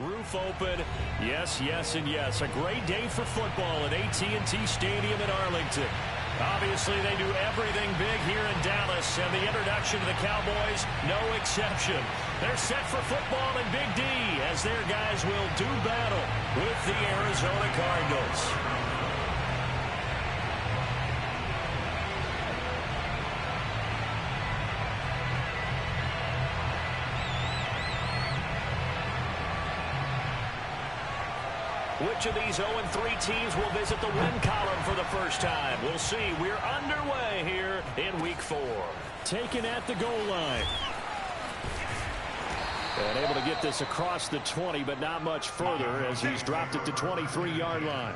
Roof open. Yes, yes, and yes. A great day for football at AT&T Stadium in Arlington. Obviously, they do everything big here in Dallas, and the introduction to the Cowboys, no exception. They're set for football in Big D as their guys will do battle with the Arizona Cardinals. Which of these 0-3 teams will visit the win column for the first time? We'll see. We're underway here in Week 4. Taken at the goal line. And able to get this across the 20, but not much further as he's dropped it to 23-yard line.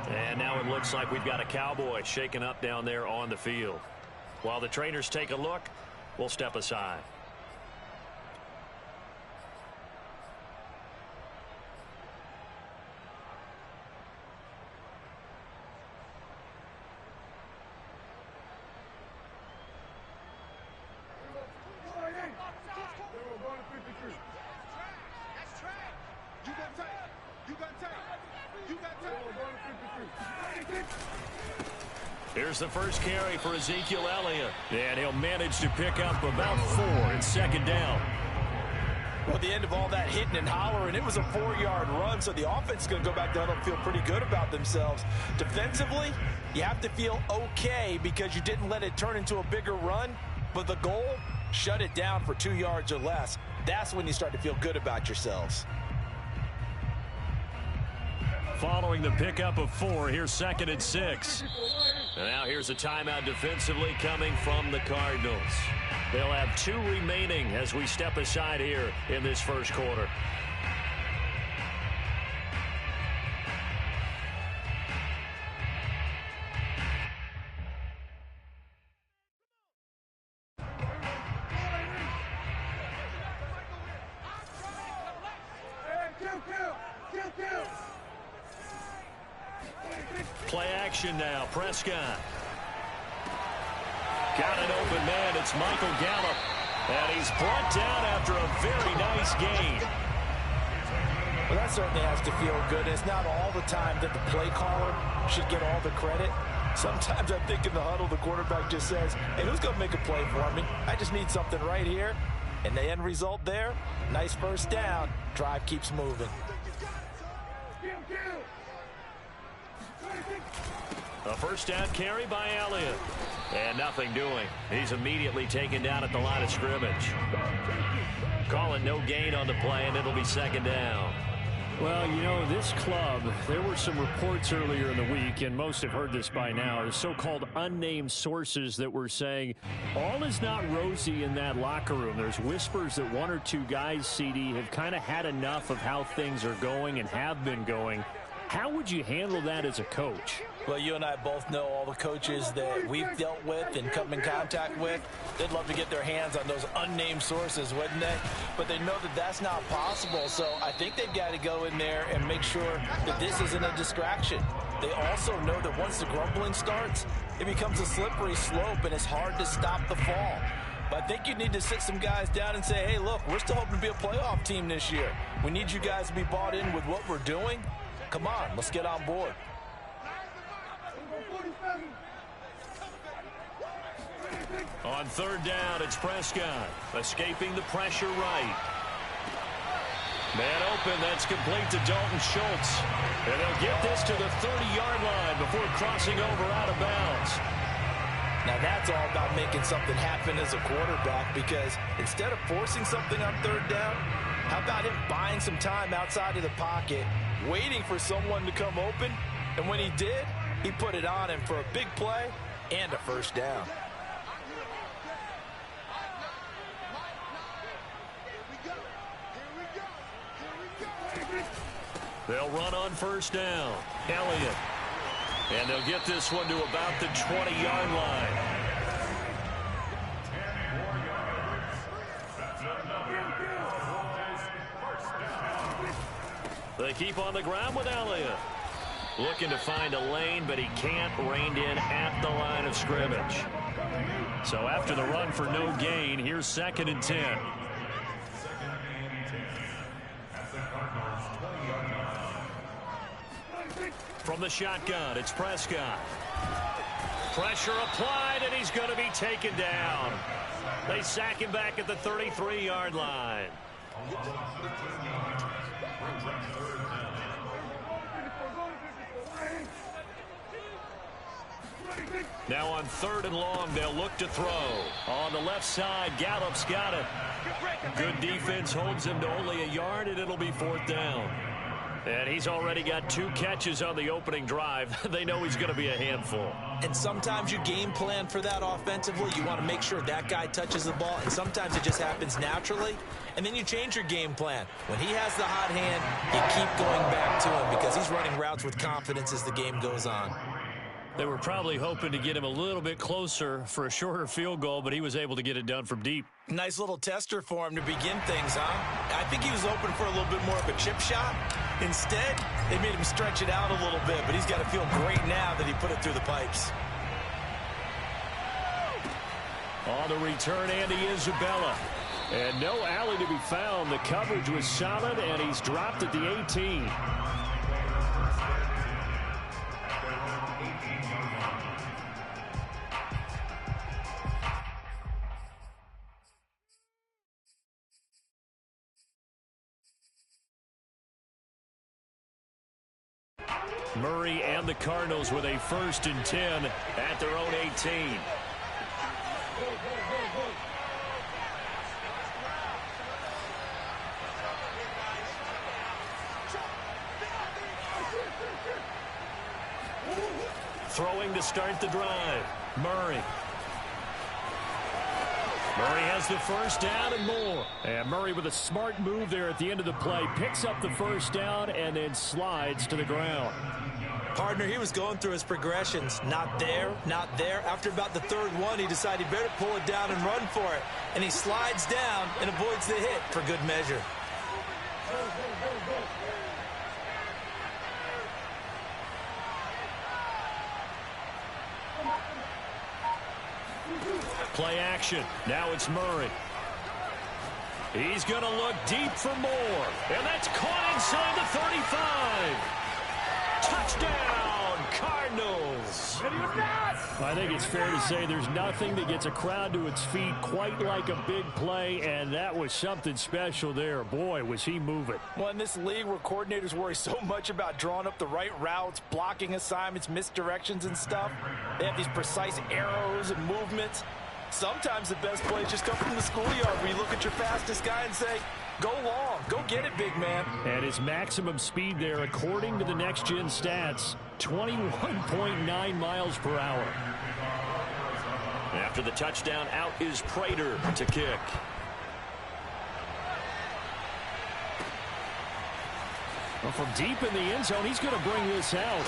And now it looks like we've got a Cowboy shaken up down there on the field. While the trainers take a look, we'll step aside. Here's the first carry for Ezekiel Elliott. And he'll manage to pick up about 4 in second down. Well, at the end of all that hitting and hollering, it was a 4-yard run, so the offense is going to go back down and feel pretty good about themselves. Defensively, you have to feel okay because you didn't let it turn into a bigger run, but the goal, shut it down for 2 yards or less. That's when you start to feel good about yourselves. Following the pickup of 4, here's 2nd and 6. And now here's a timeout defensively coming from the Cardinals. They'll have 2 remaining as we step aside here in this first quarter. Play action now. Prescott. Got an open man. It's Michael Gallup. And he's brought down after a very nice gain. Well, that certainly has to feel good. It's not all the time that the play caller should get all the credit. Sometimes I think in the huddle, the quarterback just says, hey, who's going to make a play for me? I just need something right here. And the end result there, nice first down. Drive keeps moving. A first down carry by Elliott. And nothing doing. He's immediately taken down at the line of scrimmage. Calling no gain on the play, and it'll be second down. Well, you know, this club, there were some reports earlier in the week, and most have heard this by now, the so-called unnamed sources that were saying all is not rosy in that locker room. There's whispers that 1 or 2 guys, CD, have kind of had enough of how things are going and have been going. How would you handle that as a coach? Well, you and I both know all the coaches that we've dealt with and come in contact with. They'd love to get their hands on those unnamed sources, wouldn't they? But they know that that's not possible, so I think they've got to go in there and make sure that this isn't a distraction. They also know that once the grumbling starts, it becomes a slippery slope, and it's hard to stop the fall. But I think you need to sit some guys down and say, hey, look, we're still hoping to be a playoff team this year. We need you guys to be bought in with what we're doing. Come on, let's get on board. On third down, it's Prescott. Escaping the pressure right. Man open, that's complete to Dalton Schultz. And they'll get this to the 30-yard line before crossing over out of bounds. Now that's all about making something happen as a quarterback, because instead of forcing something on third down, how about him buying some time outside of the pocket, waiting for someone to come open, and when he did, he put it on him for a big play and a first down. They'll run on first down. Elliott. And they'll get this one to about the 20-yard line. They keep on the ground with Elliott. Looking to find a lane, but he can't. Reined in at the line of scrimmage. So after the run for no gain, here's 2nd and 10. From the shotgun, it's Prescott. Pressure applied, and he's going to be taken down. They sack him back at the 33-yard line. Now on 3rd and long, they'll look to throw. On the left side, Gallup's got it. Good defense holds him to only a yard, and it'll be 4th down. And he's already got 2 catches on the opening drive. They know he's going to be a handful. And sometimes you game plan for that offensively. You want to make sure that guy touches the ball, and sometimes it just happens naturally. And then you change your game plan. When he has the hot hand, you keep going back to him because he's running routes with confidence as the game goes on. They were probably hoping to get him a little bit closer for a shorter field goal, but he was able to get it done from deep. Nice little tester for him to begin things, huh? I think he was open for a little bit more of a chip shot. Instead, they made him stretch it out a little bit, but he's got to feel great now that he put it through the pipes. On the return, Andy Isabella. And no alley to be found. The coverage was solid, and he's dropped at the 18. Murray and the Cardinals with a 1st and 10 at their own 18. Throwing to start the drive. Murray. Murray has the 1st down and more. And Murray with a smart move there at the end of the play. Picks up the 1st down and then slides to the ground. Partner, he was going through his progressions. Not there, not there. After about the 3rd one, he decided he better pull it down and run for it. And he slides down and avoids the hit for good measure. Play action. Now it's Murray. He's going to look deep for more. And that's caught inside the 35. Touchdown, Cardinals. I think it's fair to say there's nothing that gets a crowd to its feet quite like a big play, and that was something special there. Boy, was he moving. Well, in this league where coordinators worry so much about drawing up the right routes, blocking assignments, misdirections and stuff, they have these precise arrows and movements. Sometimes the best plays just come from the schoolyard where you look at your fastest guy and say, go long, go get it, big man. And his maximum speed there, according to the next-gen stats, 21.9 miles per hour. After the touchdown, out is Prater to kick. Well, from deep in the end zone, he's going to bring this out.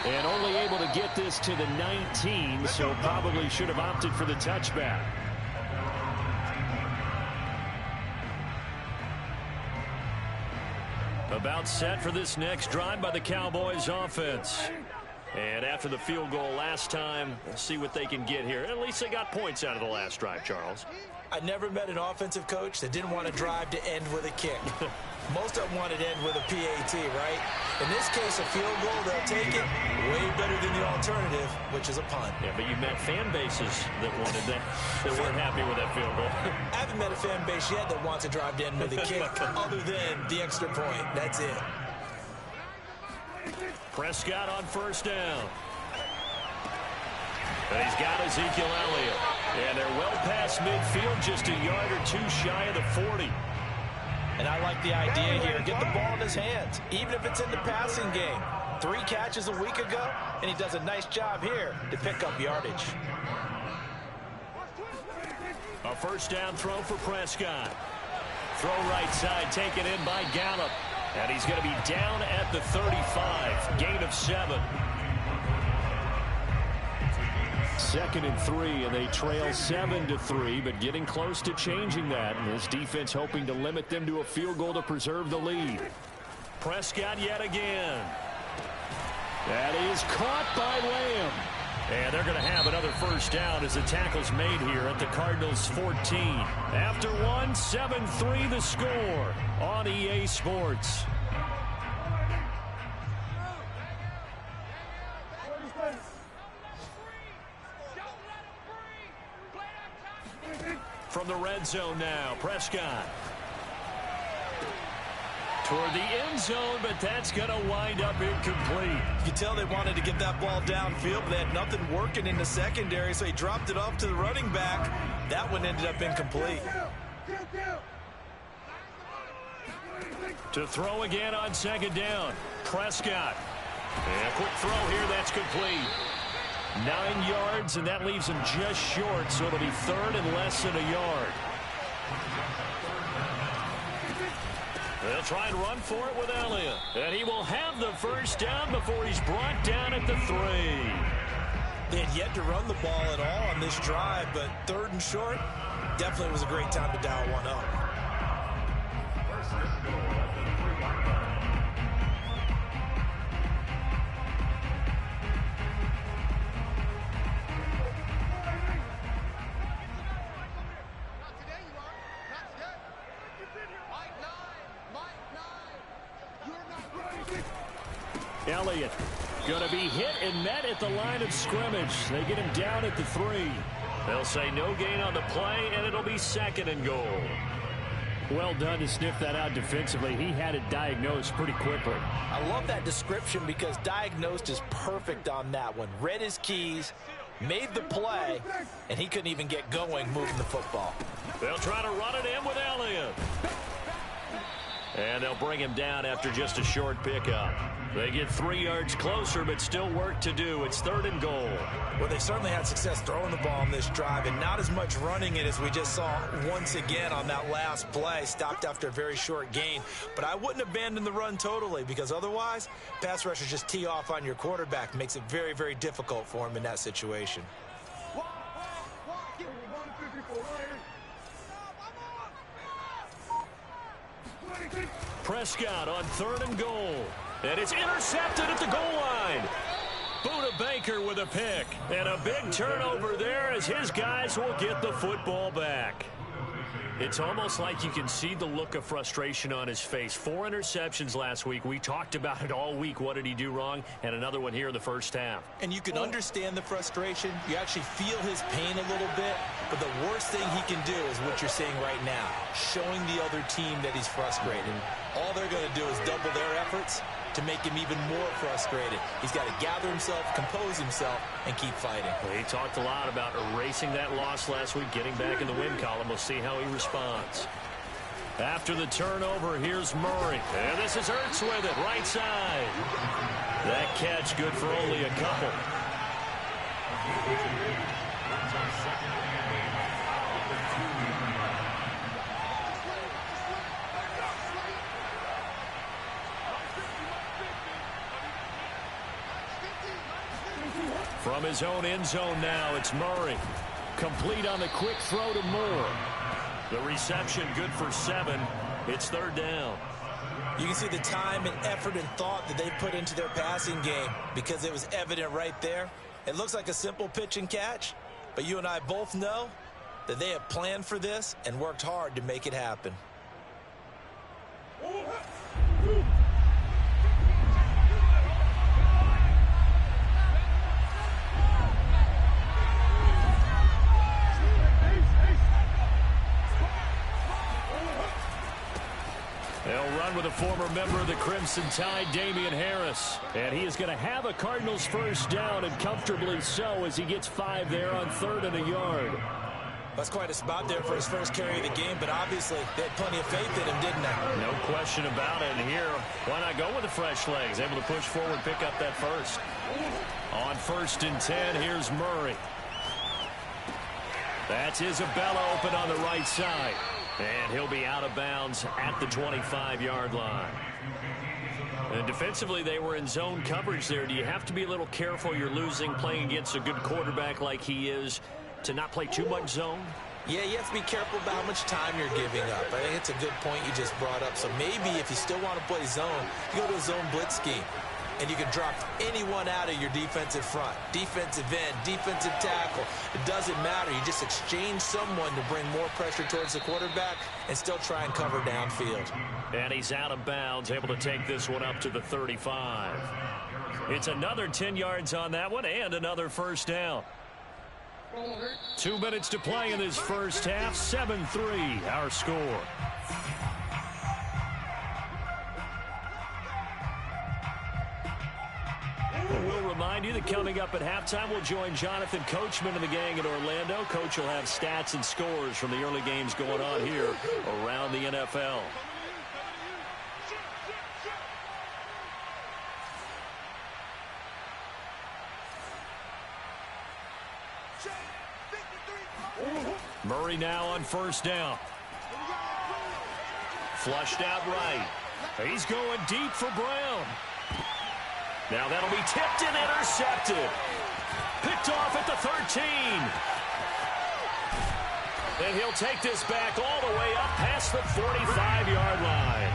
And only able to get this to the 19, so probably should have opted for the touchback. About set for this next drive by the Cowboys offense. And after the field goal last time, we'll see what they can get here. At least they got points out of the last drive, Charles. I never met an offensive coach that didn't want a drive to end with a kick. Most of them wanted to end with a PAT, right? In this case, a field goal, they'll take it way better than the alternative, which is a punt. Yeah, but you met fan bases that wanted that weren't happy with that field goal. I haven't met a fan base yet that wants a drive to end with a kick other than the extra point. That's it. Prescott on 1st down. And he's got Ezekiel Elliott. And they're well past midfield, just a yard or 2 shy of the 40. And I like the idea here. Get the ball in his hands, even if it's in the passing game. 3 catches a week ago, and he does a nice job here to pick up yardage. A 1st down throw for Prescott. Throw right side, taken in by Gallup. And he's going to be down at the 35. Gain of 7. 2nd and 3, and they trail 7-3, but getting close to changing that. And this defense hoping to limit them to a field goal to preserve the lead. Prescott yet again. That is caught by Lamb. And they're going to have another 1st down as the tackle's made here at the Cardinals 14. After 1, 7-3 the score on EA Sports. red zone now. Prescott. Toward the end zone, but that's going to wind up incomplete. You can tell they wanted to get that ball downfield, but they had nothing working in the secondary, so he dropped it off to the running back. That one ended up incomplete. To throw again on second down. Prescott. And a quick throw here, that's complete. 9 yards, and that leaves him just short, so it'll be third and less than a yard. They'll try and run for it with Elliott. And he will have the first down before he's brought down at the 3. They had yet to run the ball at all on this drive, but third and short, definitely was a great time to dial one up. Elliott going to be hit and met at the line of scrimmage. They get him down at the 3. They'll say no gain on the play, and it'll be second and goal. Well done to sniff that out defensively. He had it diagnosed pretty quickly. I love that description because diagnosed is perfect on that one. Read his keys, made the play, and he couldn't even get going moving the football. They'll try to run it in with Elliott. And they'll bring him down after just a short pickup. They get 3 yards closer, but still work to do. It's third and goal. Well, they certainly had success throwing the ball on this drive, and not as much running it as we just saw once again on that last play. Stopped after a very short gain. But I wouldn't abandon the run totally, because otherwise, pass rushers just tee off on your quarterback. Makes it very, very difficult for him in that situation. Prescott on third and goal. And it's intercepted at the goal line. Buda Baker with a pick. And a big turnover there as his guys will get the football back. It's almost like you can see the look of frustration on his face. 4 interceptions last week. We talked about it all week. What did he do wrong? And another one here in the first half. And you can understand the frustration. You actually feel his pain a little bit. But the worst thing he can do is what you're seeing right now, showing the other team that he's frustrated. All they're going to do is double their efforts to make him even more frustrated. He's got to gather himself, compose himself, and keep fighting. Well, he talked a lot about erasing that loss last week, getting back in the win column. We'll see how he responds. After the turnover, here's Murray. And this is Ertz with it, right side. That catch good for only a couple. From his own end zone now, it's Murray. Complete on the quick throw to Moore. The reception good for 7. It's third down. You can see the time and effort and thought that they put into their passing game because it was evident right there. It looks like a simple pitch and catch, but you and I both know that they have planned for this and worked hard to make it happen. They'll run with a former member of the Crimson Tide, Damian Harris. And he is going to have a Cardinals first down, and comfortably so, as he gets 5 there on 3rd and a yard. That's quite a spot there for his first carry of the game, but obviously they had plenty of faith in him, didn't they? No question about it. And here, why not go with the fresh legs? Able to push forward, pick up that first. On 1st and 10, here's Murray. That's Isabella open on the right side. And he'll be out of bounds at the 25-yard line. And defensively, they were in zone coverage there. Do you have to be a little careful? You're losing, playing against a good quarterback like he is, to not play too much zone? Yeah, you have to be careful about how much time you're giving up. I think it's a good point you just brought up. So maybe if you still want to play zone, you go to a zone blitz scheme. And you can drop anyone out of your defensive front. Defensive end, defensive tackle. It doesn't matter. You just exchange someone to bring more pressure towards the quarterback and still try and cover downfield. And he's out of bounds, able to take this one up to the 35. It's another 10 yards on that one and another first down. 2 minutes to play in this first half. 7-3, our score. We'll remind you that coming up at halftime, we'll join Jonathan Coachman and the gang in Orlando. Coach will have stats and scores from the early games going on here around the NFL. Murray now on first down. Flushed out right. He's going deep for Brown. Now that'll be tipped and intercepted. Picked off at the 13. And he'll take this back all the way up past the 45-yard line.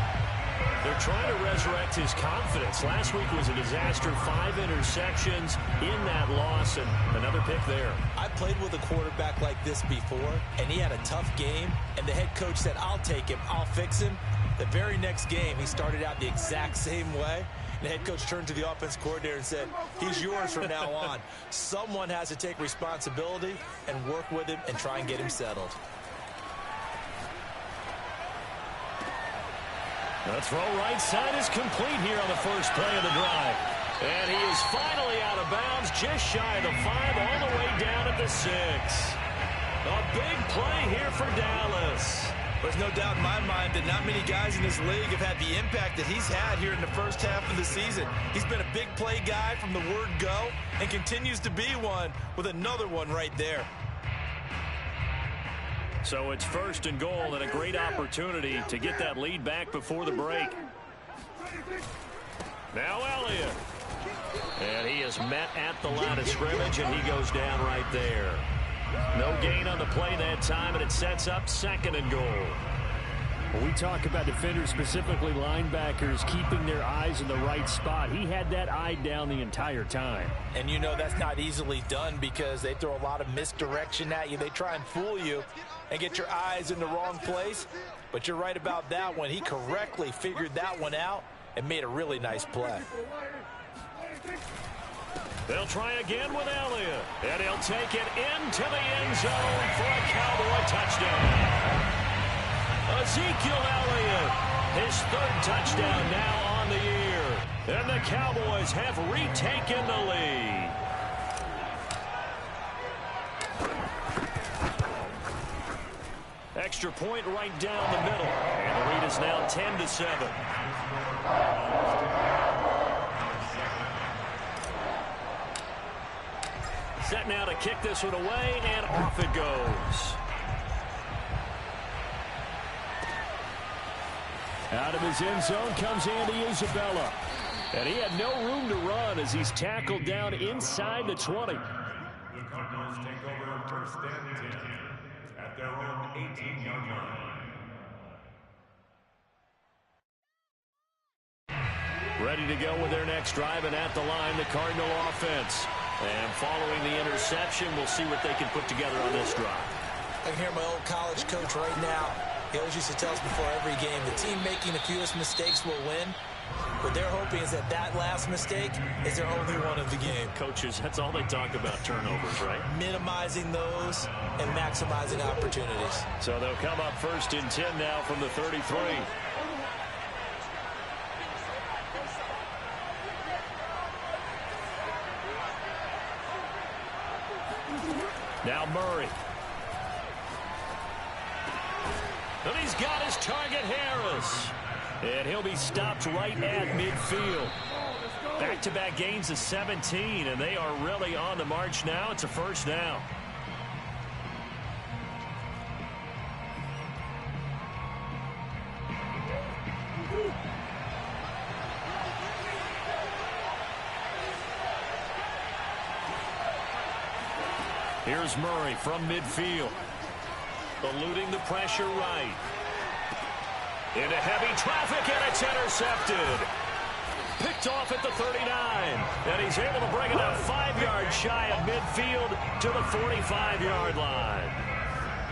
They're trying to resurrect his confidence. Last week was a disaster. 5 interceptions in that loss, and another pick there. I played with a quarterback like this before, and he had a tough game, and the head coach said, I'll take him, I'll fix him. The very next game, he started out the exact same way. The head coach turned to the offense coordinator and said, he's yours from now on. Someone has to take responsibility and work with him and try and get him settled. The throw right side is complete here on the first play of the drive. And he is finally out of bounds, just shy of the 5, all the way down at the 6. A big play here for Dallas. There's no doubt in my mind that not many guys in this league have had the impact that he's had here in the first half of the season. He's been a big play guy from the word go and continues to be one with another one right there. So it's first and goal and a great opportunity to get that lead back before the break. Now Elliott. And he is met at the line of scrimmage, and he goes down right there. No gain on the play that time, and it sets up second and goal. When we talk about defenders, specifically linebackers, keeping their eyes in the right spot, he had that eye down the entire time. And you know that's not easily done because they throw a lot of misdirection at you. They try and fool you and get your eyes in the wrong place. But you're right about that one. He correctly figured that one out and made a really nice play. They'll try again with Elliott. And he'll take it into the end zone for a Cowboy touchdown. Ezekiel Elliott, his 3rd touchdown now on the year. And the Cowboys have retaken the lead. Extra point right down the middle. And the lead is now 10-7. Set now to kick this one away, and off it goes. Out of his end zone comes Andy Isabella. And he had no room to run as he's tackled down inside the 20. The Cardinals take over first and 10 at their own 18-yard line. Ready to go with their next drive, and at the line, the Cardinal offense. And following the interception, we'll see what they can put together on this drive. I can hear my old college coach right now. He always used to tell us before every game, the team making the fewest mistakes will win. What they're hoping is that that last mistake is their only one of the game. Coaches, that's all they talk about, turnovers, right? Minimizing those and maximizing opportunities. So they'll come up first and 10 now from the 33. Now Murray. And he's got his target, Harris. And he'll be stopped right at midfield. Back-to-back gains of 17, and they are really on the march now. It's a first down. Here's Murray from midfield. Eluding the pressure right. Into heavy traffic, and it's intercepted. Picked off at the 39. And he's able to bring it up 5 yards shy of midfield to the 45-yard line.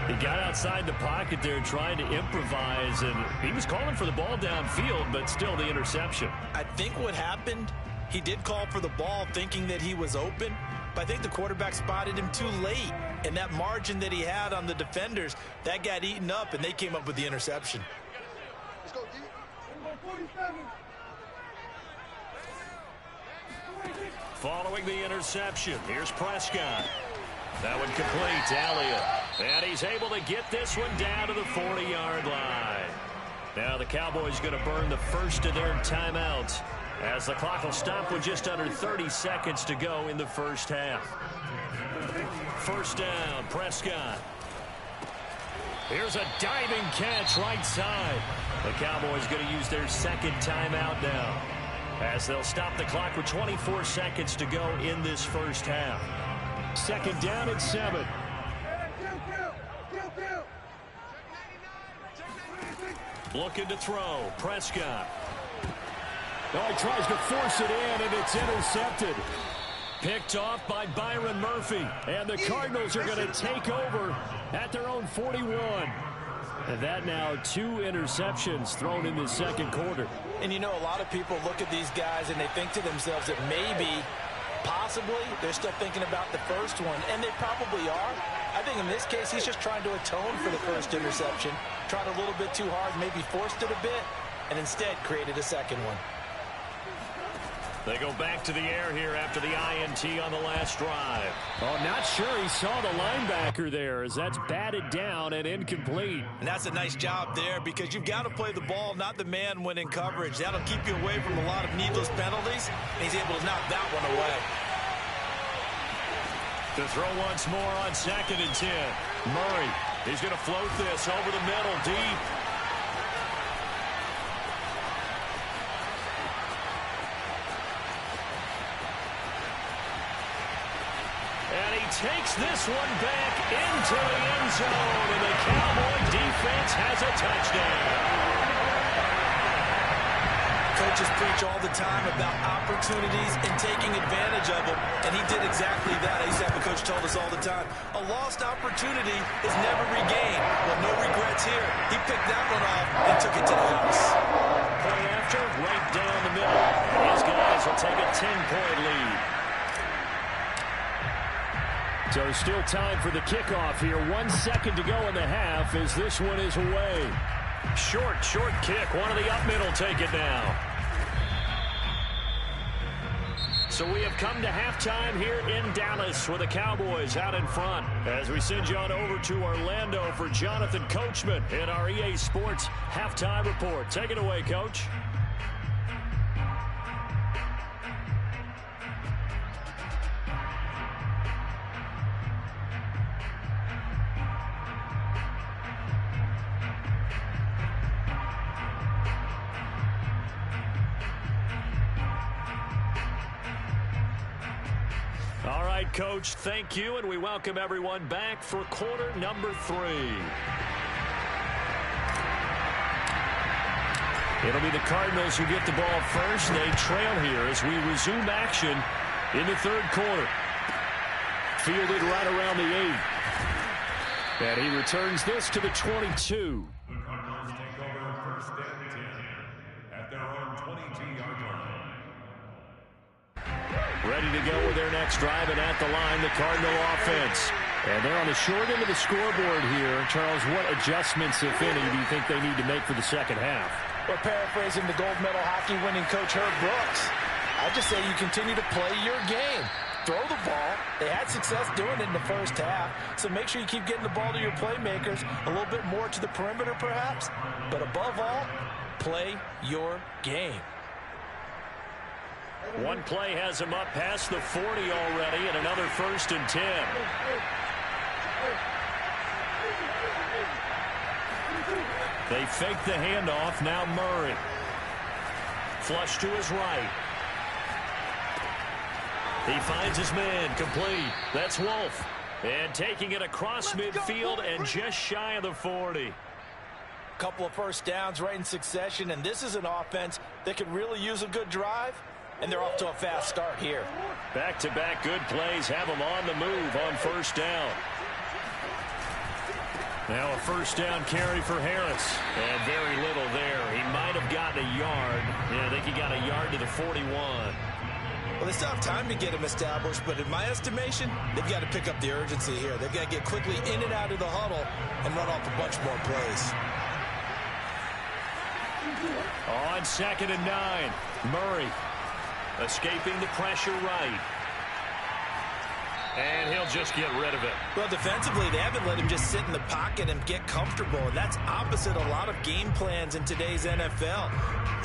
He got outside the pocket there trying to improvise, and he was calling for the ball downfield, but still the interception. I think what happened, he did call for the ball thinking that he was open, but I think the quarterback spotted him too late. And that margin that he had on the defenders, that got eaten up, and they came up with the interception. Let's go, D. Following the interception, here's Prescott. That one complete to Elliott. And he's able to get this one down to the 40-yard line. Now the Cowboys going to burn the first of their timeouts as the clock will stop with just under 30 seconds to go in the first half. First down, Prescott. Here's a diving catch right side. The Cowboys going to use their second timeout now as they'll stop the clock with 24 seconds to go in this first half. Second down and 7. Looking to throw. Prescott. Oh, he tries to force it in, and it's intercepted. Picked off by Byron Murphy. And the Cardinals are going to take over at their own 41. And that now 2 interceptions thrown in the second quarter. And you know, a lot of people look at these guys and they think to themselves that maybe, possibly, they're still thinking about the first one. And they probably are. I think in this case, he's just trying to atone for the first interception. Tried a little bit too hard, maybe forced it a bit, and instead created a second one. They go back to the air here after the INT on the last drive. Oh, not sure he saw the linebacker there as that's batted down and incomplete. And that's a nice job there because you've got to play the ball, not the man when in coverage. That'll keep you away from a lot of needless penalties, and he's able to knock that one away. To throw once more on 2nd and 10. Murray, he's going to float this over the middle, deep. And he takes this one back into the end zone, and the Cowboy defense has a touchdown. Coaches preach all the time about opportunities and taking advantage of them, and he did exactly that. I used to have a coach told us all the time, a lost opportunity is never regained. Well, no regrets here. He picked that one off and took it to the house. Play after, right down the middle. These guys will take a 10-point lead. So still time for the kickoff here. 1 second to go in the half as this one is away. Short kick. One of the up middle take it now. So we have come to halftime here in Dallas with the Cowboys out in front. As we send you on over to Orlando for Jonathan Coachman in our EA Sports halftime report. Take it away, Coach. All right, Coach, thank you, and we welcome everyone back for quarter number 3. It'll be the Cardinals who get the ball first. They trail here as we resume action in the third quarter. Fielded right around the 8. And he returns this to the 22. The Cardinals take over first and 10 at their own 22-yard line. Ready to go with their next drive, and at the line, the Cardinal offense. And they're on the short end of the scoreboard here. Charles, what adjustments, if any, do you think they need to make for the second half? Well, paraphrasing the gold medal hockey winning coach Herb Brooks, I just say you continue to play your game. Throw the ball. They had success doing it in the first half, so make sure you keep getting the ball to your playmakers, a little bit more to the perimeter perhaps, but above all, play your game. One play has him up past the 40 already, and another first and 10. They fake the handoff. Now Murray. Flush to his right. He finds his man. Complete. That's Wolf. And taking it across midfield and just shy of the 40. Couple of first downs right in succession, and this is an offense that could really use a good drive. And they're off to a fast start here. Back-to-back good plays have them on the move on first down. Now a first down carry for Harris. And very little there. He might have gotten a yard. Yeah, I think he got a yard to the 41. Well, they still have time to get him established, but in my estimation, they've got to pick up the urgency here. They've got to get quickly in and out of the huddle and run off a bunch more plays. On 2nd and 9, Murray escaping the pressure right. And he'll just get rid of it. Well, defensively, they haven't let him just sit in the pocket and get comfortable. And that's opposite a lot of game plans in today's NFL.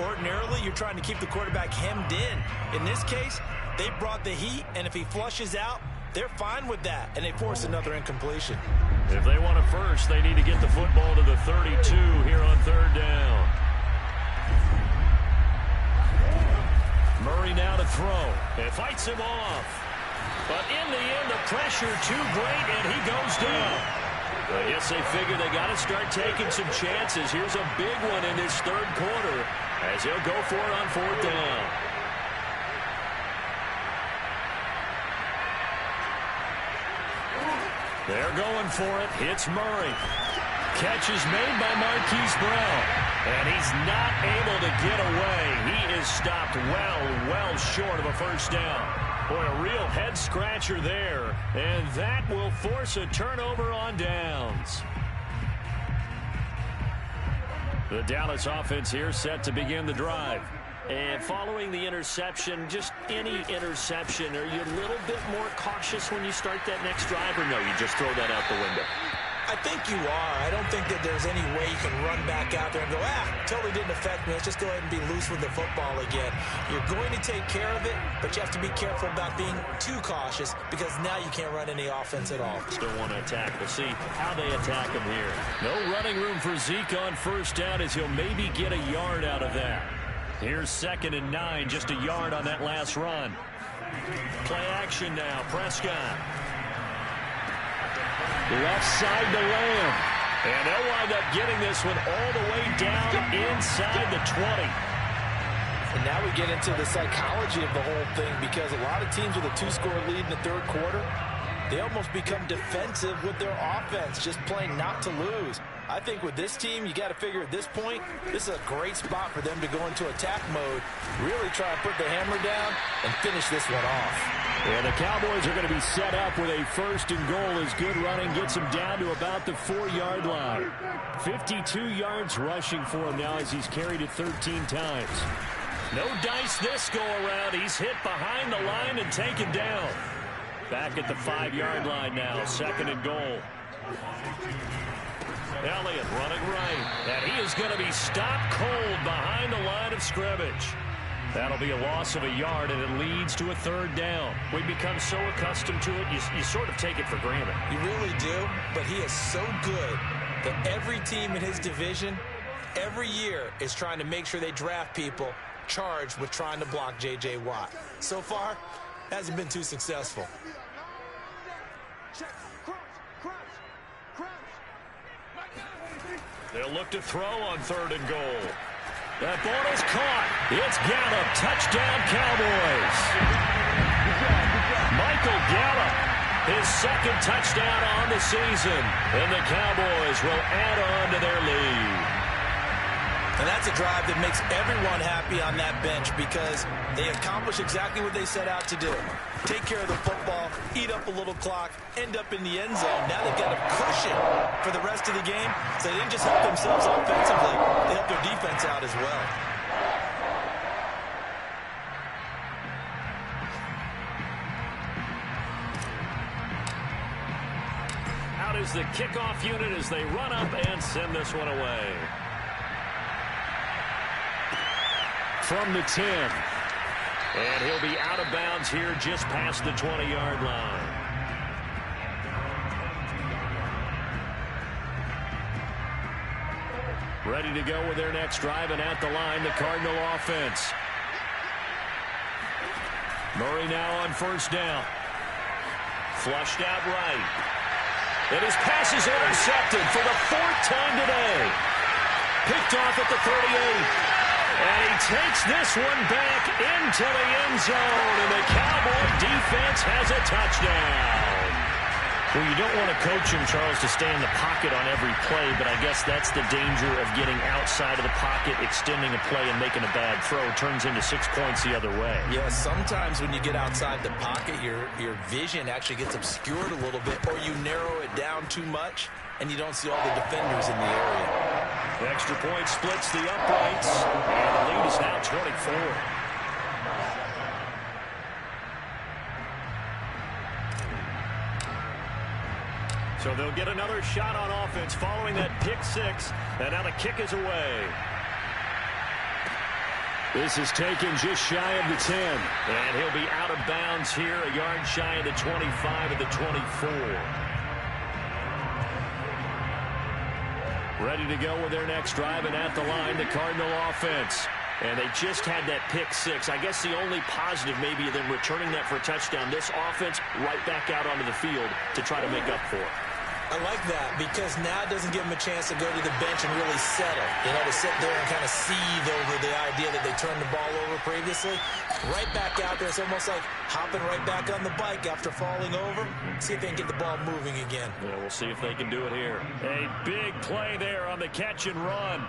Ordinarily, you're trying to keep the quarterback hemmed in. In this case, they brought the heat, and if he flushes out, they're fine with that, and they force another incompletion. If they want a first, they need to get the football to the 32 here on 3rd down. Murray now to throw. It fights him off. But in the end, the pressure too great, and he goes down. I guess they figure they got to start taking some chances. Here's a big one in this 3rd quarter as he'll go for it on 4th down. They're going for it. It's Murray. Catch is made by Marquise Brown. And he's not able to get away. He is stopped well short of a first down. Boy, a real head-scratcher there. And that will force a turnover on downs. The Dallas offense here set to begin the drive. And following the interception, just any interception, are you a little bit more cautious when you start that next drive, or no, you just throw that out the window? I think you are. I don't think that there's any way you can run back out there and go, totally didn't affect me. Let's just go ahead and be loose with the football again. You're going to take care of it, but you have to be careful about being too cautious because now you can't run any offense at all. Still want to attack. We'll see how they attack him here. No running room for Zeke on first down as he'll maybe get a yard out of that. Here's 2nd and 9, just a yard on that last run. Play action now, Prescott. Left side to Lamb. And they'll wind up getting this one all the way down inside the 20. And now we get into the psychology of the whole thing because a lot of teams with a 2-score lead in the 3rd quarter, they almost become defensive with their offense, just playing not to lose. I think with this team, you got to figure at this point, this is a great spot for them to go into attack mode, really try to put the hammer down and finish this one off. And the Cowboys are going to be set up with a 1st and goal as good running gets him down to about the 4-yard line. 52 yards rushing for him now as he's carried it 13 times. No dice this go around. He's hit behind the line and taken down. Back at the 5-yard line now, 2nd and goal. Elliott running right, and he is going to be stopped cold behind the line of scrimmage. That'll be a loss of a yard, and it leads to a 3rd down. We become so accustomed to it, you sort of take it for granted. You really do, but he is so good that every team in his division, every year, is trying to make sure they draft people charged with trying to block J.J. Watt. So far, hasn't been too successful. They'll look to throw on 3rd and goal. That ball is caught. It's Gallup. Touchdown, Cowboys. Michael Gallup, his 2nd touchdown on the season. And the Cowboys will add on to their lead. And that's a drive that makes everyone happy on that bench because they accomplish exactly what they set out to do. Take care of the football, eat up a little clock, end up in the end zone. Now they've got a cushion for the rest of the game, so they didn't just help themselves offensively, they helped their defense out as well. Out is the kickoff unit as they run up and send this one away. From the 10. And he'll be out of bounds here just past the 20-yard line. Ready to go with their next drive, and at the line, the Cardinal offense. Murray now on first down. Flushed out right. And his pass is intercepted for the 4th time today. Picked off at the 38. And he takes this one back into the end zone, and the Cowboy defense has a touchdown. Well, you don't want to coach him, Charles, to stay in the pocket on every play, but I guess that's the danger of getting outside of the pocket, extending a play, and making a bad throw. Turns into 6 points the other way. Yeah, sometimes when you get outside the pocket, your vision actually gets obscured a little bit, or you narrow it down too much, and you don't see all the defenders in the area. The extra point splits the uprights, and the lead is now 24. So they'll get another shot on offense following that pick six. And now the kick is away. This is taken just shy of the 10. And he'll be out of bounds here, a yard shy of the 25 of the 24. Ready to go with their next drive, and at the line, the Cardinal offense. And they just had that pick six. I guess the only positive maybe of them returning that for a touchdown. This offense right back out onto the field to try to make up for it. I like that because now it doesn't give them a chance to go to the bench and really settle. You know, to sit there and kind of seethe over the idea that they turned the ball over previously. Right back out there. It's almost like hopping right back on the bike after falling over. See if they can get the ball moving again. Yeah, we'll see if they can do it here. A big play there on the catch and run.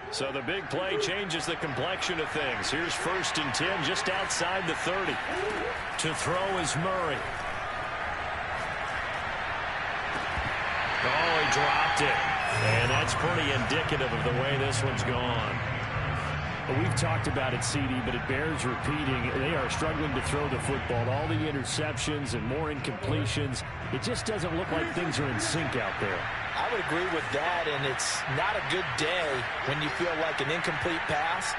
So the big play changes the complexion of things. Here's 1st and 10 just outside the 30. To throw is Murray. Oh, he dropped it. And that's pretty indicative of the way this one's gone. Well, we've talked about it, CD, but it bears repeating. They are struggling to throw the football. All the interceptions and more incompletions. It just doesn't look like things are in sync out there. I would agree with that, and it's not a good day when you feel like an incomplete pass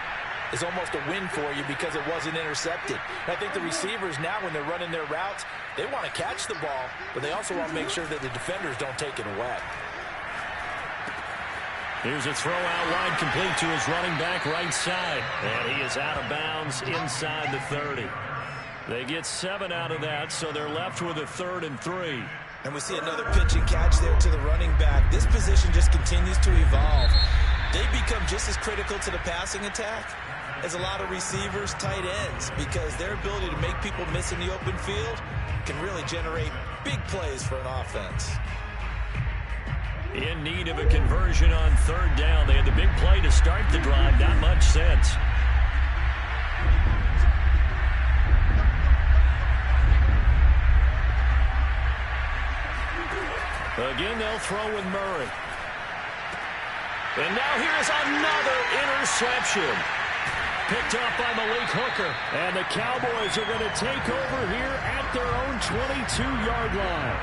is almost a win for you because it wasn't intercepted. And I think the receivers now, when they're running their routes, they want to catch the ball, but they also want to make sure that the defenders don't take it away. Here's a throw out wide, complete to his running back right side. And he is out of bounds inside the 30. They get 7 out of that, so they're left with a 3rd and 3. And we see another pitch and catch there to the running back. This position just continues to evolve. They become just as critical to the passing attack as a lot of receivers, tight ends, because their ability to make people miss in the open field can really generate big plays for an offense. In need of a conversion on 3rd down. They had the big play to start the drive. Not much sense. Again, they'll throw with Murray. And now here's another interception. Picked up by Malik Hooker. And the Cowboys are going to take over here at their own 22-yard line.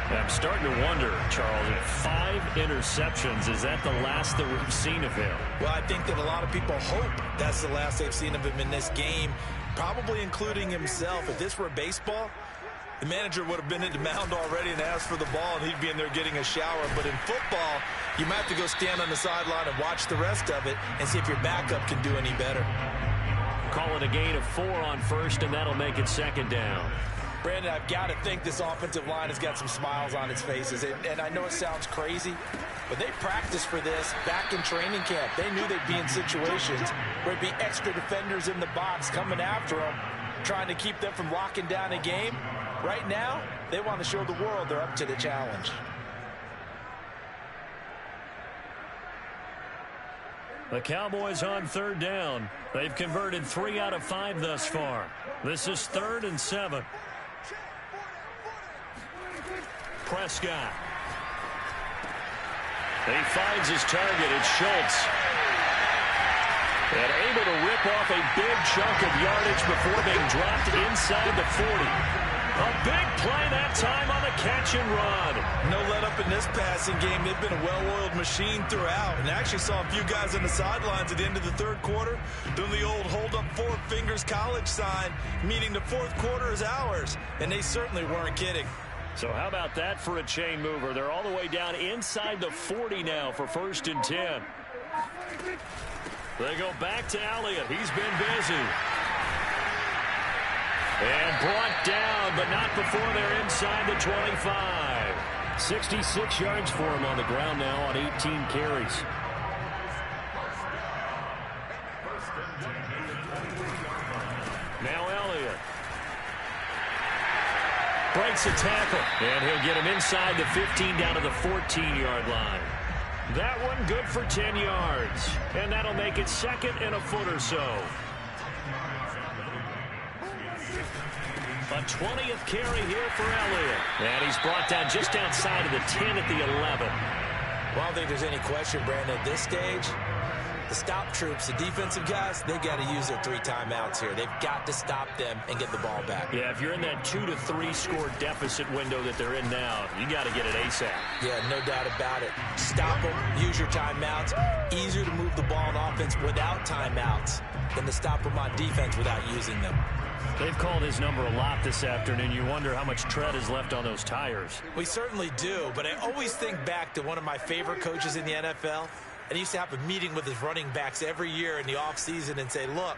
I'm starting to wonder, Charles, 5 interceptions. Is that the last that we've seen of him? Well, I think that a lot of people hope that's the last they've seen of him in this game, probably including himself. If this were baseball, the manager would have been in the mound already and asked for the ball, and he'd be in there getting a shower. But in football, you might have to go stand on the sideline and watch the rest of it and see if your backup can do any better. Call it a gain of 4 on 1st, and that'll make it 2nd down. Brandon, I've got to think this offensive line has got some smiles on its faces. And I know it sounds crazy, but they practiced for this back in training camp. They knew they'd be in situations where there'd be extra defenders in the box coming after them, trying to keep them from locking down a game. Right now, they want to show the world they're up to the challenge. The Cowboys on 3rd down. They've converted 3 out of 5 thus far. This is 3rd and 7. Prescott. He finds his target. It's Schultz. And able to rip off a big chunk of yardage before being dropped inside the 40. A big play that time on the catch and run. No let up in this passing game. They've been a well-oiled machine throughout. And I actually saw a few guys on the sidelines at the end of the 3rd quarter doing the old hold up 4 fingers college sign, meaning the 4th quarter is ours. And they certainly weren't kidding. So how about that for a chain mover? They're all the way down inside the 40 now for 1st and 10. They go back to Elliott. He's been busy. And brought down, but not before they're inside the 25. 66 yards for him on the ground now on 18 carries. Now Elliott. breaks a tackle. And he'll get him inside the 15 down to the 14-yard line. That one good for 10 yards. And that'll make it second and a foot or so. A 20th carry here for Elliott. And he's brought down just outside of the 10 at the 11. Well, I don't think there's any question, Brandon, at this stage. The stop troops, the defensive guys, they got to use their 3 timeouts here. They've got to stop them and get the ball back. Yeah, if you're in that 2 to 3 score deficit window that they're in now, you got to get it ASAP. Yeah, no doubt about it. Stop them, use your timeouts. Easier to move the ball on offense without timeouts than to stop them on defense without using them. They've called his number a lot this afternoon. You wonder how much tread is left on those tires. We certainly do, but I always think back to one of my favorite coaches in the NFL. And he used to have a meeting with his running backs every year in the offseason and say, look,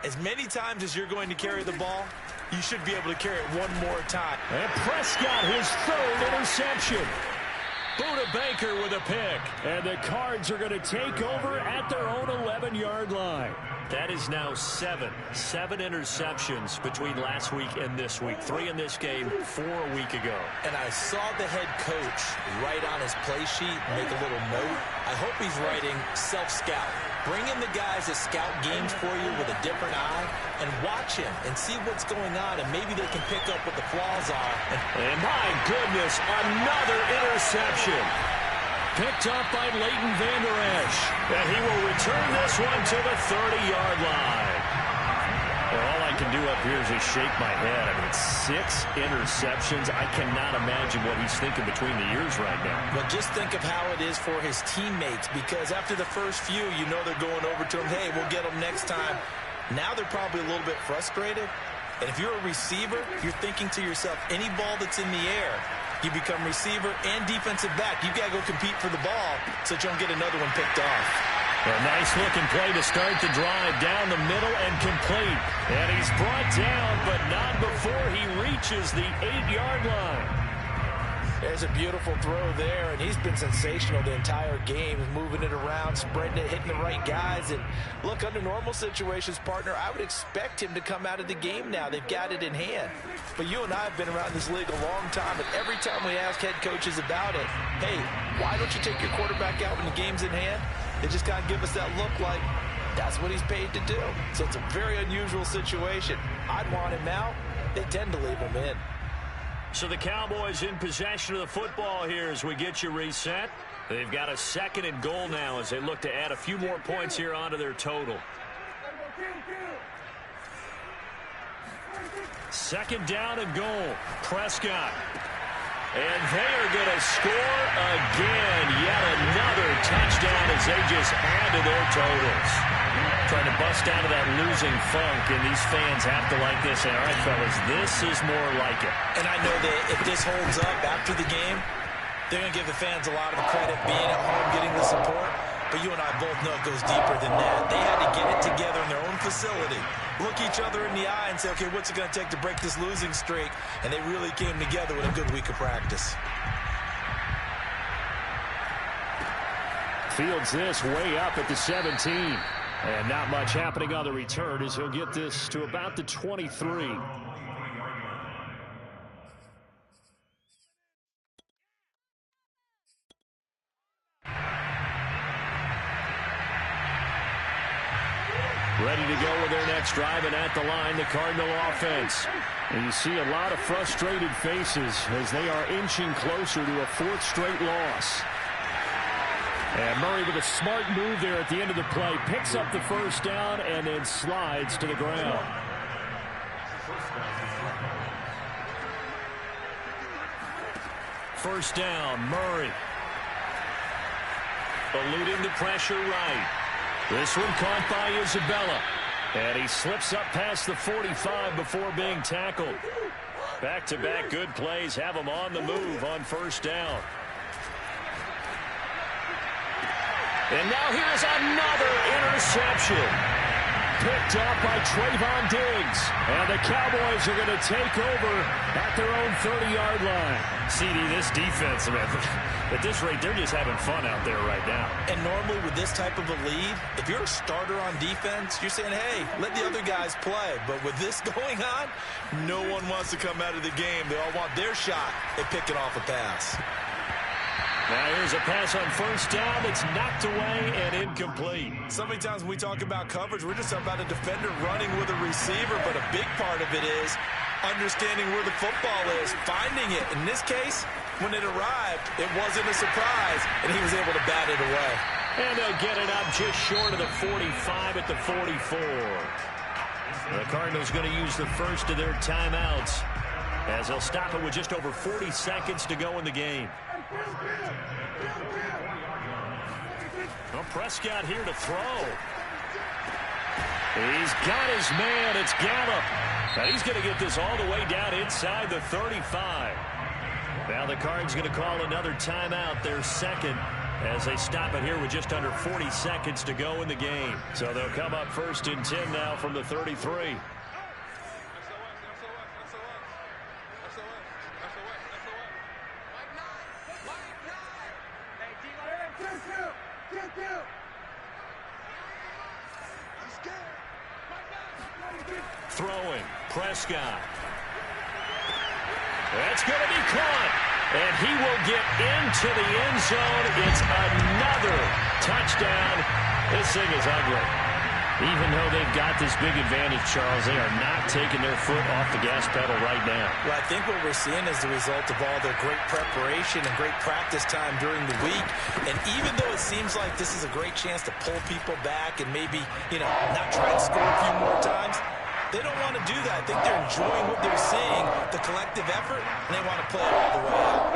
as many times as you're going to carry the ball, you should be able to carry it one more time. And Prescott, his 3rd interception. Buda Baker with a pick. And the Cards are going to take over at their own 11-yard line. That is now 7 interceptions between last week and this week. 3 in this game, 4 a week ago. And I saw the head coach write on his play sheet, make a little note. I hope he's writing self-scout. Bring in the guys that scout games for you with a different eye and watch him and see what's going on, and maybe they can pick up what the flaws are. And my goodness, another interception. Picked up by Leighton Vander Esch. And he will return this one to the 30-yard line. Well, all I can do up here is just shake my head. I mean, 6 interceptions. I cannot imagine what he's thinking between the ears right now. But just think of how it is for his teammates, because after the first few, you know they're going over to him, hey, we'll get them next time. Now they're probably a little bit frustrated. And if you're a receiver, you're thinking to yourself, any ball that's in the air, you become receiver and defensive back. You've got to go compete for the ball so that you don't get another one picked off. A nice-looking play to start the drive down the middle and complete. And he's brought down, but not before he reaches the 8-yard line. There's a beautiful throw there, and he's been sensational the entire game, moving it around, spreading it, hitting the right guys. And look, under normal situations, partner, I would expect him to come out of the game now. They've got it in hand. But you and I have been around this league a long time, and every time we ask head coaches about it, hey, why don't you take your quarterback out when the game's in hand? They just kind of give us that look like that's what he's paid to do. So it's a very unusual situation. I'd want him out. They tend to leave him in. So the Cowboys in possession of the football here as we get you reset. They've got a 2nd and goal now as they look to add a few more points here onto their total. 2nd down and goal. Prescott. And they are going to score again. Yet another touchdown as they just add to their totals. Trying to bust out of that losing funk, and these fans have to like this. And, all right, fellas, this is more like it. And I know that if this holds up after the game, they're going to give the fans a lot of the credit being at home, getting the support. But you and I both know it goes deeper than that. They had to get it together in their own facility, look each other in the eye and say, okay, what's it going to take to break this losing streak? And they really came together with a good week of practice. Fields this way up at the 17. And not much happening on the return as he'll get this to about the 23. Ready to go with their next drive, and at the line, the Cardinal offense. And you see a lot of frustrated faces as they are inching closer to a 4th straight loss. And Murray with a smart move there at the end of the play. Picks up the 1st down and then slides to the ground. First down, Murray. Eluding the pressure right. This one caught by Isabella. And he slips up past the 45 before being tackled. Back-to-back good plays have him on the move on 1st down. And now here's another interception. Picked off by Trayvon Diggs. And the Cowboys are going to take over at their own 30-yard line. CD, this defense, man, at this rate, they're just having fun out there right now. And normally with this type of a lead, if you're a starter on defense, you're saying, hey, let the other guys play. But with this going on, no one wants to come out of the game. They all want their shot at picking off a pass. Now here's a pass on first down that's knocked away and incomplete. So many times when we talk about coverage, we're just talking about a defender running with a receiver, but a big part of it is understanding where the football is, finding it. In this case, when it arrived, it wasn't a surprise, and he was able to bat it away. And they'll get it up just short of the 45 at the 44. The Cardinals going to use the first of their timeouts as they'll stop it with just over 40 seconds to go in the game. Well, Prescott here to throw. He's got his man. It's Gallup. And he's going to get this all the way down inside the 35. Now the Cards going to call another timeout, their second, as they stop it here with just under 40 seconds to go in the game. So they'll come up first and 10 now from the 33. Throwing, Prescott. That's going to be caught, and he will get into the end zone. It's another touchdown. This thing is ugly. Even though they've got this big advantage, Charles, they are not taking their foot off the gas pedal right now. Well, I think what we're seeing is the result of all their great preparation and great practice time during the week. And even though it seems like this is a great chance to pull people back and maybe, not try and score a few more times, they don't want to do that. I think they're enjoying what they're seeing, the collective effort, and they want to play it all the way out.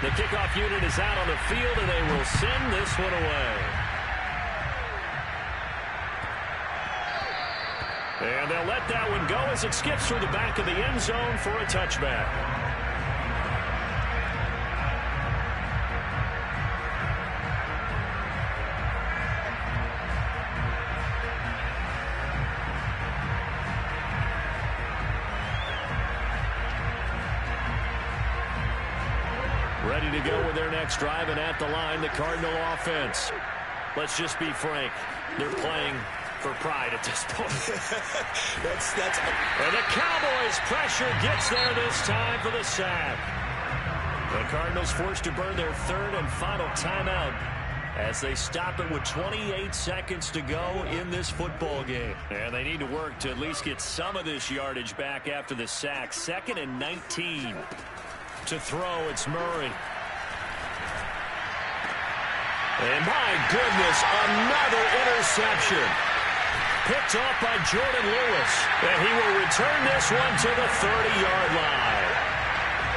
The kickoff unit is out on the field, and they will send this one away. And they'll let that one go as it skips through the back of the end zone for a touchback. Ready to go with their next drive, and at the line, the Cardinal offense. Let's just be frank. They're playing for pride at this point. And the Cowboys' pressure gets there this time for the sack. The Cardinals forced to burn their third and final timeout as they stop it with 28 seconds to go in this football game. And they need to work to at least get some of this yardage back after the sack. 2nd and 19. To throw, it's Murray. And my goodness, another interception. Picked off by Jordan Lewis. And he will return this one to the 30-yard line.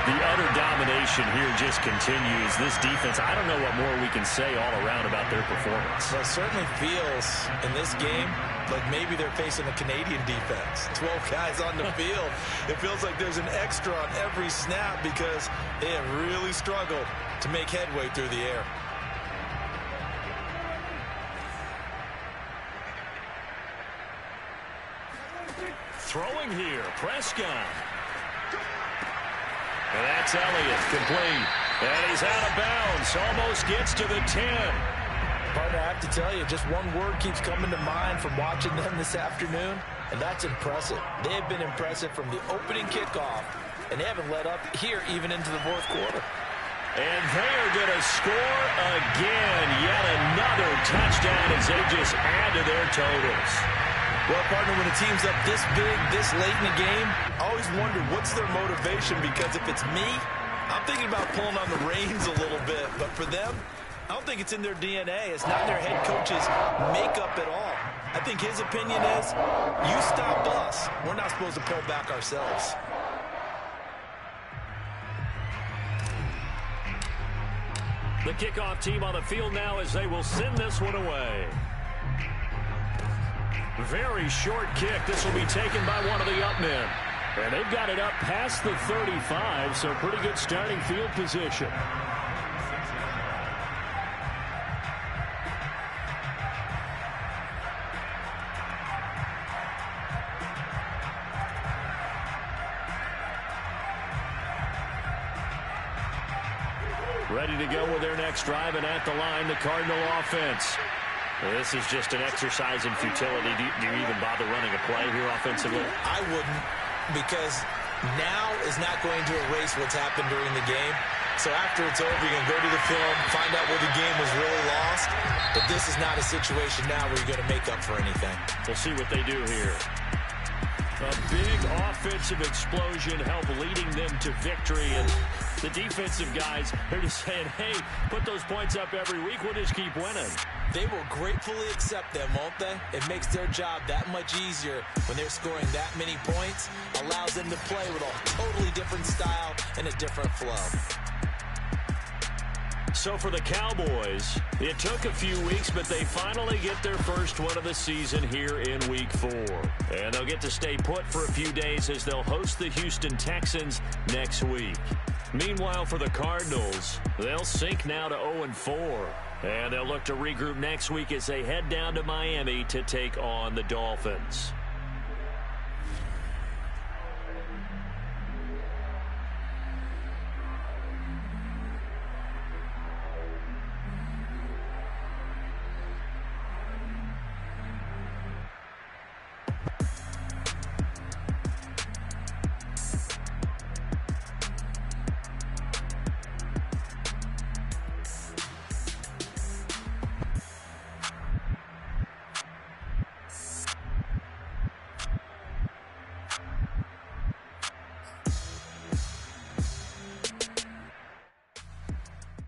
The utter domination here just continues. This defense, I don't know what more we can say all around about their performance. Well, it certainly feels in this game like maybe they're facing a Canadian defense. 12 guys on the field. It feels like there's an extra on every snap because they have really struggled to make headway through the air. Throwing here, Prescott. And that's Elliott, complete. And he's out of bounds, almost gets to the 10. Partner, I have to tell you, just one word keeps coming to mind from watching them this afternoon, and that's impressive. They have been impressive from the opening kickoff, and they haven't let up here even into the fourth quarter. And they are going to score again. Yet another touchdown as they just add to their totals. Well, partner, when a team's up this big, this late in the game, I always wonder what's their motivation, because if it's me, I'm thinking about pulling on the reins a little bit. But for them, I don't think it's in their DNA. It's not their head coach's makeup at all. I think his opinion is, you stop us. We're not supposed to pull back ourselves. The kickoff team on the field now as they will send this one away. Very short kick. This will be taken by one of the up men. And they've got it up past the 35, so pretty good starting field position. Ready to go with their next drive, and at the line, the Cardinal offense. This is just an exercise in futility. Do you even bother running a play here offensively? I wouldn't, because now is not going to erase what's happened during the game. So after it's over, you're going to go to the film, find out where the game was really lost. But this is not a situation now where you're going to make up for anything. We'll see what they do here. A big offensive explosion helped leading them to victory. And the defensive guys, they're just saying, hey, put those points up every week. We'll just keep winning. They will gratefully accept them, won't they? It makes their job that much easier when they're scoring that many points. Allows them to play with a totally different style and a different flow. So for the Cowboys, it took a few weeks, but they finally get their first one of the season here in Week 4. And they'll get to stay put for a few days as they'll host the Houston Texans next week. Meanwhile, for the Cardinals, they'll sink now to 0-4. And they'll look to regroup next week as they head down to Miami to take on the Dolphins.